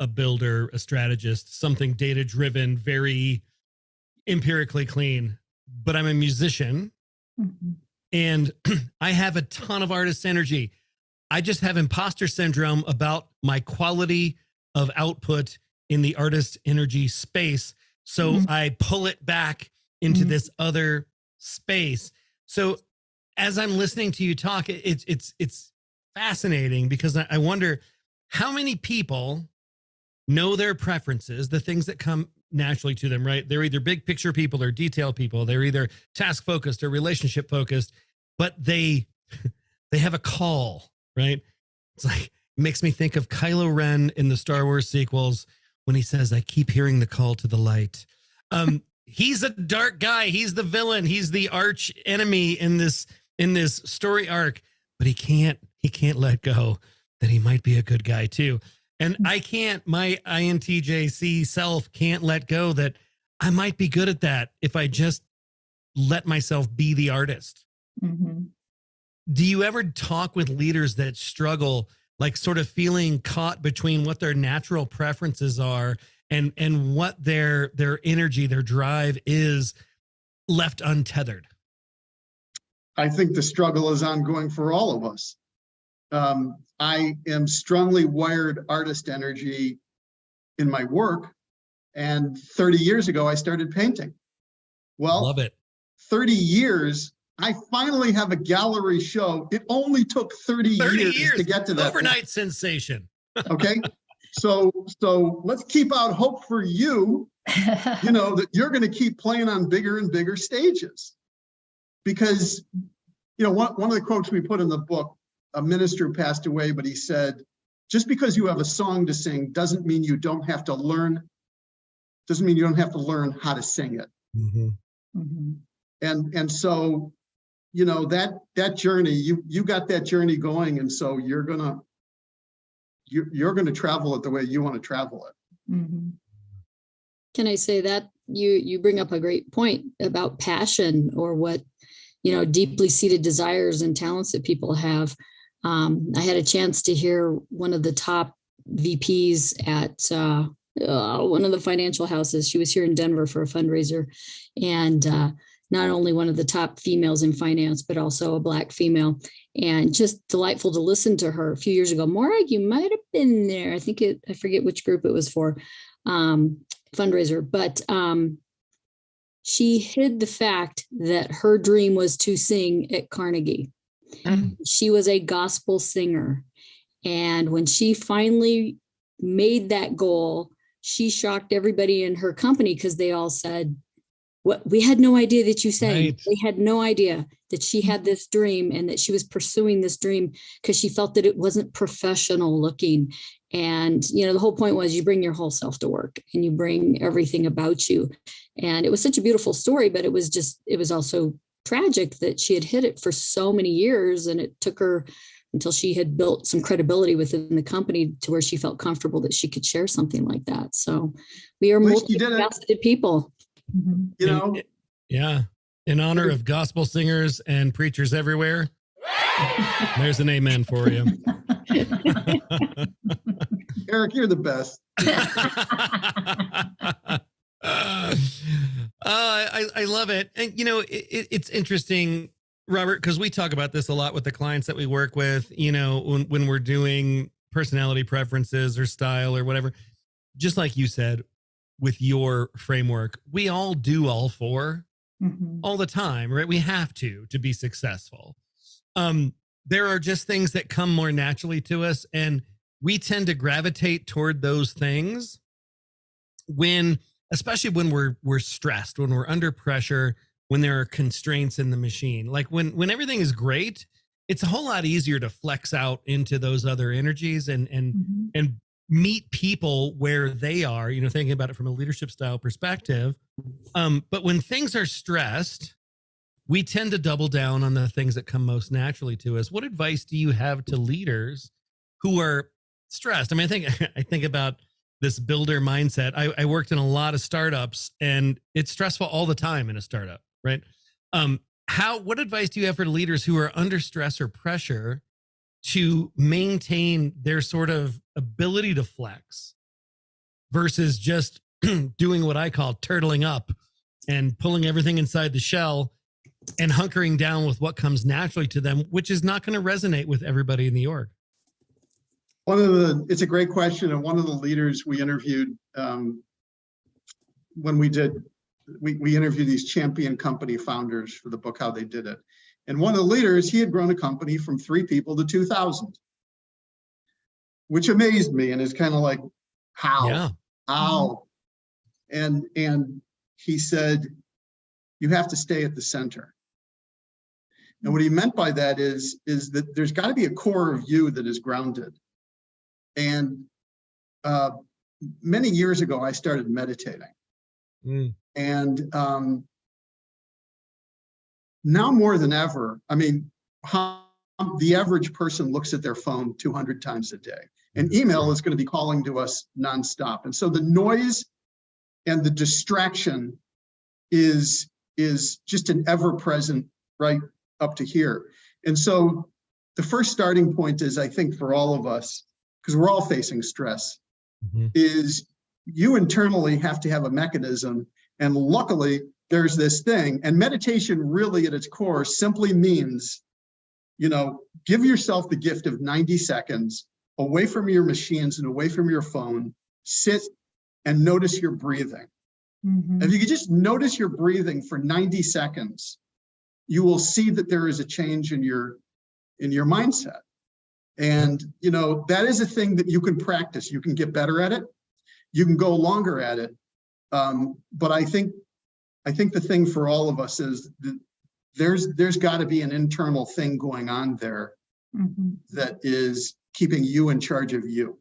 S1: a builder, a strategist, something data-driven, very empirically clean, but I'm a musician. And I have a ton of artist energy. I just have imposter syndrome about my quality of output in the artist energy space. So I pull it back into this other space. So as I'm listening to you talk, it's fascinating because I wonder how many people know their preferences, the things that come naturally to them, right? They're either big picture people or detail people. They're either task focused or relationship focused, but they have a call, right? It's like, it makes me think of Kylo Ren in the Star Wars sequels when he says, "I keep hearing the call to the light." He's a dark guy. He's the villain. He's the arch enemy in this story arc, but he can't let go that he might be a good guy too. And my INTJC self can't let go that I might be good at that if I just let myself be the artist. Do you ever talk with leaders that struggle, like sort of feeling caught between what their natural preferences are and what their energy, their drive is left untethered?
S6: I think the struggle is ongoing for all of us. I am strongly wired artist energy in my work. And 30 years ago, I started painting. Well,
S1: love it.
S6: 30 years, I finally have a gallery show. It only took 30 years to get to that
S1: overnight
S6: point.
S1: Sensation.
S6: Okay. So let's keep out hope for you, that you're going to keep playing on bigger and bigger stages. Because, one of the quotes we put in the book, a minister passed away, but he said, just because you have a song to sing doesn't mean you don't have to learn how to sing it. And so, that journey, you got that journey going. And so you're going to travel it the way you want to travel it.
S8: Can I say that you bring up a great point about passion or what, deeply seated desires and talents that people have. I had a chance to hear one of the top VPs at one of the financial houses. She was here in Denver for a fundraiser, and not only one of the top females in finance, but also a Black female, and just delightful to listen to her. A few years ago, Morag, you might have been there. I forget which group it was for, fundraiser, but she hid the fact that her dream was to sing at Carnegie. She was a gospel singer. And when she finally made that goal, she shocked everybody in her company because they all said, "What? We had no idea that you sang." Right. We had no idea that she had this dream and that she was pursuing this dream because she felt that it wasn't professional looking. And, the whole point was you bring your whole self to work and you bring everything about you. And it was such a beautiful story, but it was also tragic that she had hid it for so many years. And it took her until she had built some credibility within the company to where she felt comfortable that she could share something like that. So we are multifaceted people.
S1: Yeah. In honor of gospel singers and preachers everywhere. There's an amen for you.
S6: Eric, you're the best.
S1: I love it. And, you know, it's interesting, Robert, because we talk about this a lot with the clients that we work with, you know, when we're doing personality preferences or style or whatever. Just like you said, with your framework, we all do all four all the time, right? We have to be successful. There are just things that come more naturally to us, and we tend to gravitate toward those things especially when we're stressed, when we're under pressure, when there are constraints in the machine. Like when everything is great, it's a whole lot easier to flex out into those other energies and meet people where they are, you know, thinking about it from a leadership style perspective. But when things are stressed, we tend to double down on the things that come most naturally to us. What advice do you have to leaders who are stressed? I mean, I think about this builder mindset. I worked in a lot of startups, and it's stressful all the time in a startup, right? What advice do you have for leaders who are under stress or pressure to maintain their sort of ability to flex versus just doing what I call turtling up and pulling everything inside the shell and hunkering down with what comes naturally to them, which is not going to resonate with everybody in the org?
S6: It's a great question. And one of the leaders we interviewed when we interviewed these champion company founders for the book, How They Did It. And one of the leaders, he had grown a company from 3 people to 2,000, which amazed me. And it's kind of like, how?
S1: Yeah.
S6: How? And he said, you have to stay at the center. And what he meant by that is that there's got to be a core of you that is grounded. And many years ago, I started meditating. And now more than ever, I mean, the average person looks at their phone 200 times a day, and email is going to be calling to us nonstop. And so the noise and the distraction is just an ever-present right up to here. And so the first starting point is, I think, for all of us, because we're all facing stress, is you internally have to have a mechanism. And luckily, there's this thing. And meditation really at its core simply means, you know, give yourself the gift of 90 seconds away from your machines and away from your phone, sit and notice your breathing. If you could just notice your breathing for 90 seconds, you will see that there is a change in your mindset. And, you know, that is a thing that you can practice. You can get better at it. You can go longer at it. But I think the thing for all of us is that there's got to be an internal thing going on there that is keeping you in charge of you.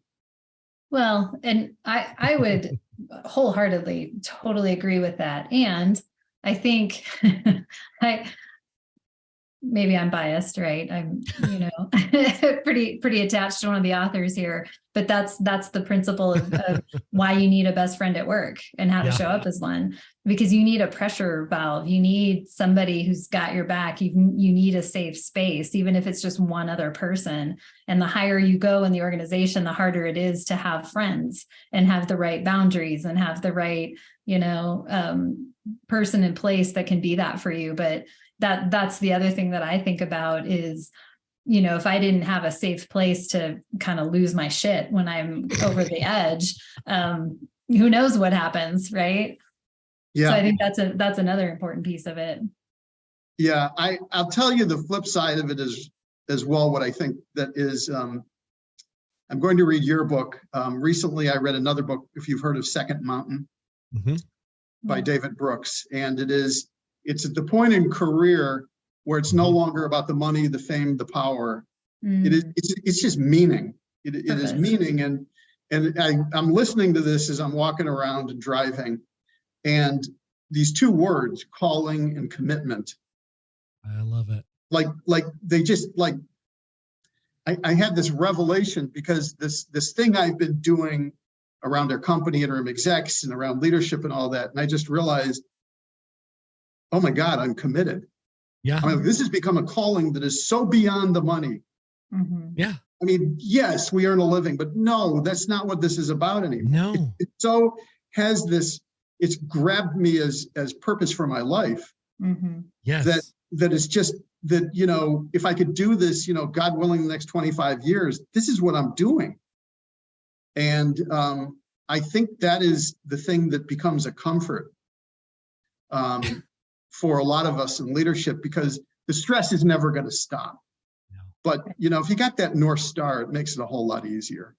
S7: Well, and I would wholeheartedly, totally agree with that. And I think maybe I'm biased, right? I'm, you know, pretty attached to one of the authors here, but that's the principle of why you need a best friend at work and how to show up as one, because you need a pressure valve. You need somebody who's got your back. You need a safe space, even if it's just one other person. And the higher you go in the organization, the harder it is to have friends and have the right boundaries and have the right, you know, person in place that can be that for you. But that's the other thing that I think about is, you know, if I didn't have a safe place to kind of lose my shit when I'm over the edge, who knows what happens, right? Yeah. So I think that's another important piece of it.
S6: Yeah, I'll tell you the flip side of it is as well. What I think that is, I'm going to read your book. Recently, I read another book, if you've heard of Second Mountain, by David Brooks, and it's at the point in career where it's no longer about the money, the fame, the power. It's just meaning. It is meaning. And I'm listening to this as I'm walking around and driving, and these two words, calling and commitment.
S1: I love it.
S6: Like they just like, I had this revelation because this thing I've been doing around our company, interim execs, and around leadership and all that. And I just realized, oh my God, I'm committed. Yeah. I mean, this has become a calling that is so beyond the money.
S1: Yeah.
S6: I mean, yes, we earn a living, but no, that's not what this is about anymore.
S1: No.
S6: It so has this, it's grabbed me as purpose for my life.
S3: Mm-hmm.
S1: Yes.
S6: That is just that, you know, if I could do this, you know, God willing, the next 25 years, this is what I'm doing. And I think that is the thing that becomes a comfort for a lot of us in leadership, because the stress is never going to stop. No. But, you know, if you got that North Star, it makes it a whole lot easier.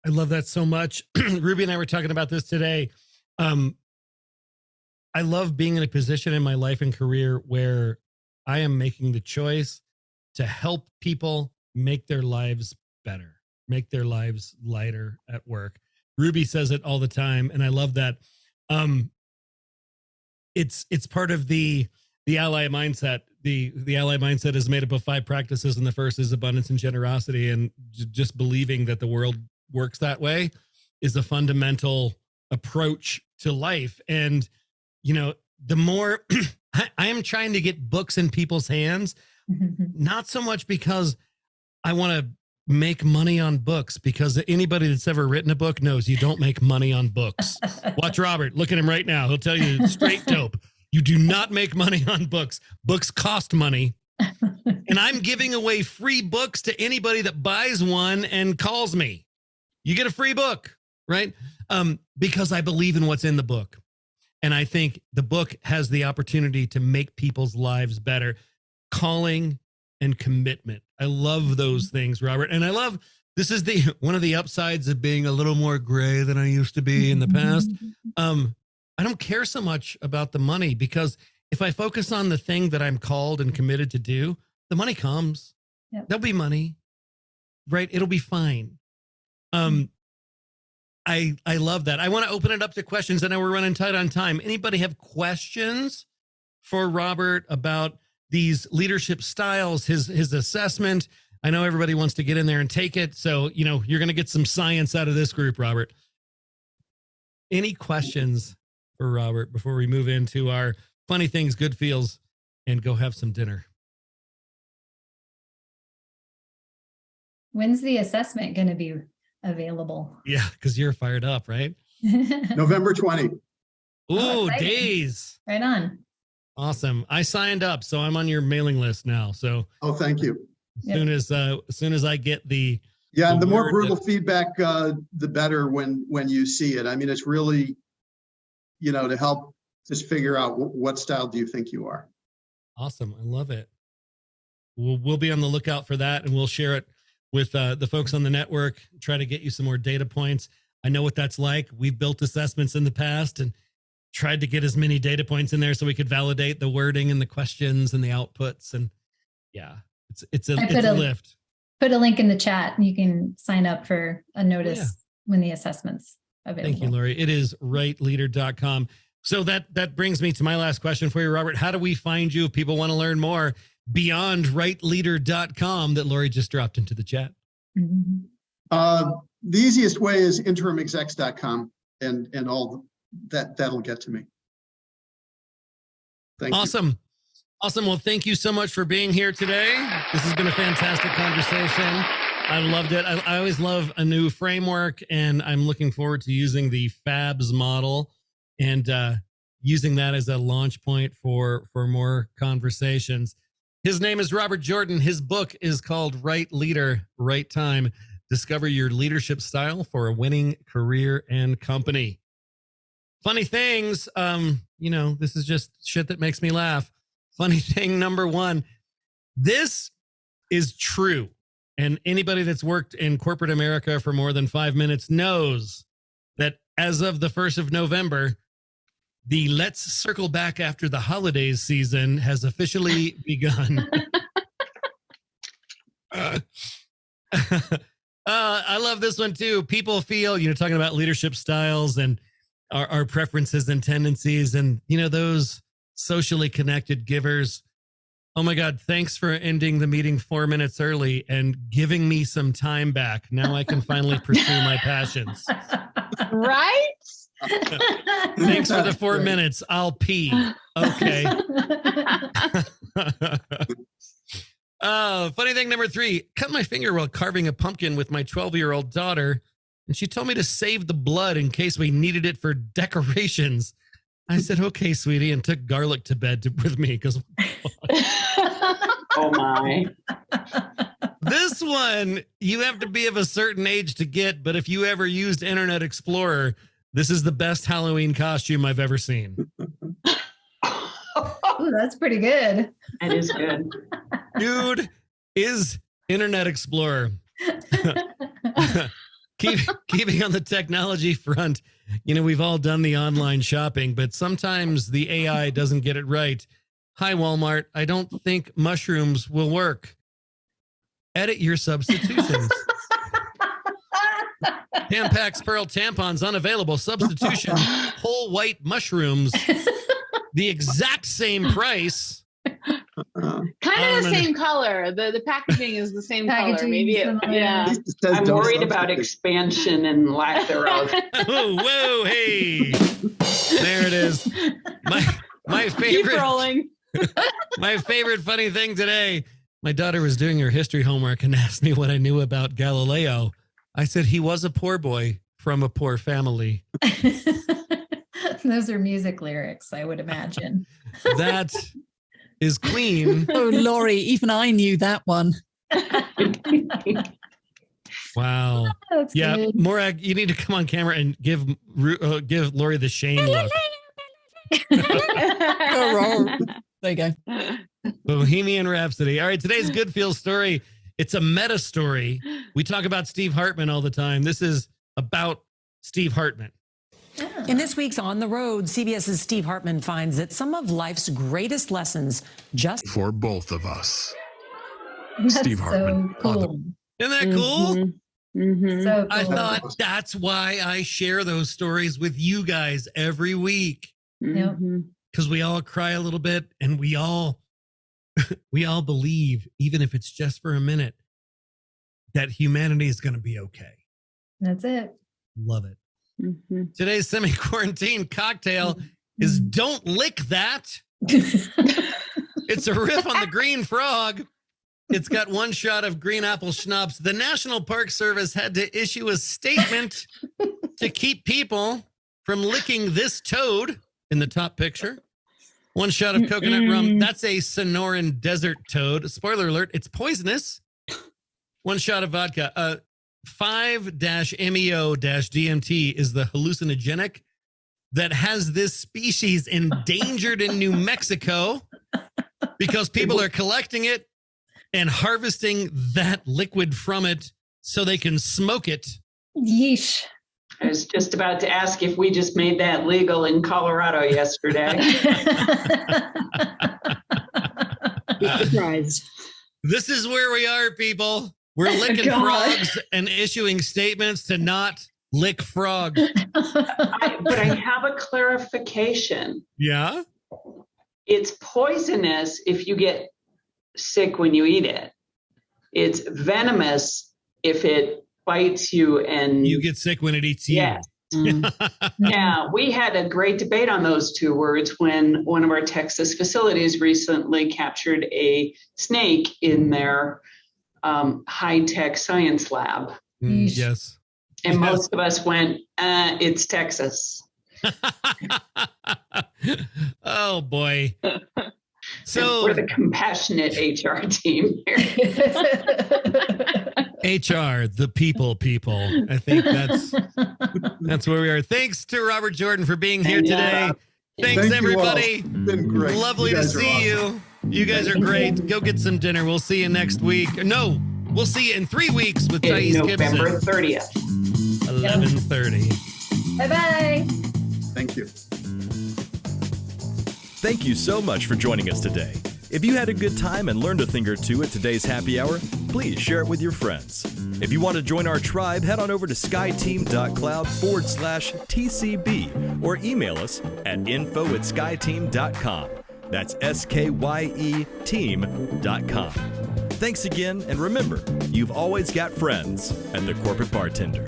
S1: I love that so much. Ruby and I were talking about this today. I love being in a position in my life and career where I am making the choice to help people make their lives better, make their lives lighter at work. Ruby says it all the time, and I love that. It's part of the ally mindset. The ally mindset is made up of 5 practices, and the first is abundance and generosity. And just believing that the world works that way is a fundamental approach to life. And, you know, the more I am trying to get books in people's hands, not so much because I want to make money on books, because anybody that's ever written a book knows you don't make money on books. Watch Robert. Look at him right now. He'll tell you straight dope. You do not make money on books. Books cost money. And I'm giving away free books to anybody that buys one and calls me. You get a free book, right? Because I believe in what's in the book. And I think the book has the opportunity to make people's lives better. Calling and commitment. I love those things, Robert. And I love, this is one of the upsides of being a little more gray than I used to be in the past. I don't care so much about the money, because if I focus on the thing that I'm called and committed to do, the money comes. Yep. There'll be money, right? It'll be fine. I love that. I want to open it up to questions. I know we're running tight on time. Anybody have questions for Robert about these leadership styles, his assessment? I know everybody wants to get in there and take it. So, you know, you're going to get some science out of this group, Robert. Any questions for Robert before we move into our funny things, good feels, and go have some dinner?
S7: When's the assessment going to be available?
S1: Yeah, because you're fired up, right?
S6: November 20.
S1: Ooh, days.
S7: Right on.
S1: Awesome. I signed up, so I'm on your mailing list now. So,
S6: thank you.
S1: As soon as I get the
S6: and the more brutal feedback, the better when you see it. I mean, it's really, you know, to help just figure out what style do you think you are.
S1: Awesome. I love it. We'll be on the lookout for that, and we'll share it with the folks on the network, try to get you some more data points. I know what that's like. We've built assessments in the past and tried to get as many data points in there so we could validate the wording and the questions and the outputs. And yeah, it's a lift.
S7: Put a link in the chat and you can sign up for a notice when the assessment's available.
S1: Thank you, Lori. It is rightleader.com. So that brings me to my last question for you, Robert. How do we find you if people want to learn more beyond rightleader.com that Lori just dropped into the chat?
S6: The easiest way is interimexecs.com and all that'll get to me. Thank you.
S1: Awesome. Well, thank you so much for being here today. This has been a fantastic conversation. I loved it. I always love a new framework, and I'm looking forward to using the FABS model and using that as a launch point for more conversations. His name is Robert Jordan. His book is called Right Leader, Right Time. Discover your leadership style for a winning career and company. Funny things, this is just shit that makes me laugh. Funny thing number 1, this is true. And anybody that's worked in corporate America for more than 5 minutes knows that as of the 1st of November, the Let's Circle Back After the Holidays season has officially begun. I love this one too. People feel, talking about leadership styles and our preferences and tendencies, and, those socially connected givers. Oh my God, thanks for ending the meeting 4 minutes early and giving me some time back. Now I can finally pursue my passions.
S5: Right?
S1: Thanks for the 4 minutes. I'll pee. Okay. Funny thing number 3, cut my finger while carving a pumpkin with my 12-year-old daughter, and she told me to save the blood in case we needed it for decorations. I said, okay, sweetie, and took garlic to bed with me because.
S4: Oh my.
S1: This one, you have to be of a certain age to get, but if you ever used Internet Explorer, this is the best Halloween costume I've ever seen.
S7: Oh, that's pretty good.
S4: That is good.
S1: Dude is Internet Explorer. Keeping on the technology front, we've all done the online shopping, but sometimes the AI doesn't get it right. Hi, Walmart. I don't think mushrooms will work. Edit your substitutions. Tampax Pearl tampons unavailable. Substitution, whole white mushrooms. The exact same price.
S5: Kind of the same color. The packaging is the same color. Maybe yeah.
S4: I'm worried about expansion and lack thereof.
S1: Oh, whoa, hey. There it is. My favorite.
S5: Keep rolling.
S1: My favorite funny thing today. My daughter was doing her history homework and asked me what I knew about Galileo. I said he was a poor boy from a poor family.
S7: Those are music lyrics, I would imagine.
S1: That is clean.
S3: Oh, Laurie, even I knew that one.
S1: Wow.
S7: That's
S1: Yeah,
S7: good.
S1: Morag, you need to come on camera and give Laurie the Shane look.
S3: There you go.
S1: Bohemian Rhapsody. All right, today's Good Feel story. It's a meta story. We talk about Steve Hartman all the time. This is about Steve Hartman.
S9: In this week's On the Road, CBS's Steve Hartman finds that some of life's greatest lessons just
S10: for both of us.
S7: That's
S10: Steve Hartman.
S7: So cool.
S1: Isn't that cool?
S4: Mm-hmm.
S7: So cool.
S1: I thought that's why I share those stories with you guys every week.
S7: Yep.
S1: Because we all cry a little bit and we all believe, even if it's just for a minute, that humanity is going to be okay.
S7: That's it.
S1: Love it.
S4: Mm-hmm.
S1: Today's semi-quarantine cocktail is Don't Lick That. It's a riff on the Green Frog. It's got one shot of green apple schnapps. The National Park Service had to issue a statement to keep people from licking this toad in the top picture. One shot of coconut rum. That's a Sonoran desert toad. Spoiler alert, it's poisonous. One shot of vodka. 5-MEO-DMT is the hallucinogenic that has this species endangered in New Mexico because people are collecting it and harvesting that liquid from it so they can smoke it.
S7: Yeesh.
S4: I was just about to ask if we just made that legal in Colorado yesterday.
S8: Be surprised.
S1: This is where we are, people. We're licking frogs and issuing statements to not lick frogs.
S4: But I have a clarification.
S1: Yeah?
S4: It's poisonous if you get sick when you eat it. It's venomous if it bites you and
S1: you get sick when it eats you.
S4: Yeah. Yeah, we had a great debate on those two words when one of our Texas facilities recently captured a snake in their high-tech science lab.
S1: Yes.
S4: And most of us went, it's Texas.
S1: Oh, boy. So
S4: we're the compassionate HR team here.
S1: HR, the people. I think that's where we are. Thanks to Robert Jordan for being here today. Thanks, everybody.
S6: Been great.
S1: Lovely to see you. You guys are great. Go get some dinner. We'll see you next week. No, we'll see you in 3 weeks with Thais Gibson.
S4: November 30th.
S1: 11:30.
S7: Bye-bye.
S6: Thank you.
S2: Thank you so much for joining us today. If you had a good time and learned a thing or two at today's happy hour, please share it with your friends. If you want to join our tribe, head on over to skyteam.cloud/TCB or email us at info@skyteam.com. That's SKYE team.com. Thanks again, and remember, you've always got friends at the Corporate Bartender.